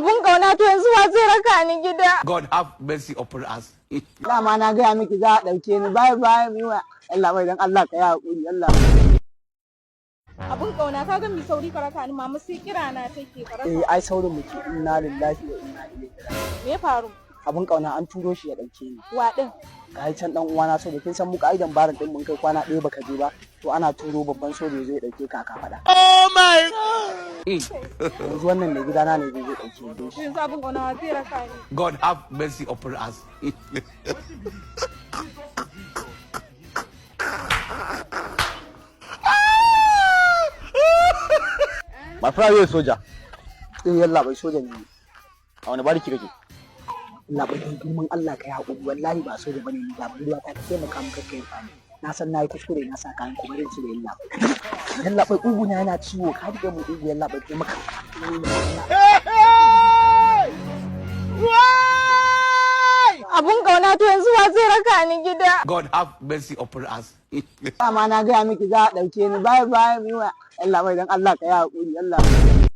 Abun kauna to yanzu wa zai raka ni gida. God have mercy upon us. Dama na gaya miki za a ɗauke ni bye bye miwa. Allah bai dan Allah ka yi haƙuri Allah. Abun kauna ka ga mi sauri ka raka ni mama sai kira na take ka raka. Ai saurin muke inna lillahi wa inna ilaihi raji'un. Me ya faru? Abun kauna an turo shi ya ɗauke ni. Wa din? Ga can dan uwana so da kin san mu ka'idan barin din mun kai kwana ɗaya baka je ba to ana turo babban soja zai ɗauke ka ka faɗa. Oh my God! Yanzu wannan mai gidana ne zai ɗauke ni. Yanzu abun kauna wa zai raka ni. God have mercy upon us. My friend is soja. Yalla bai soja ne. A wani bariki kake? Allah bai dan girman Allah ka yi haƙuri wallahi ba soja bane ni ba budurwa ta taimaka maka kai fa na san nayi kuskure na sa kayan kuma rin cire yalla. Yalla bai ugu na yana ciwo ka rike mu ugu yalla bai taimaka. Abun kauna to yanzu wa zai raka ni gida. God have mercy upon us. Dama na gaya miki za a ɗauke ni bye bye miwa. Allah bai dan Allah ka yi haƙuri Allah.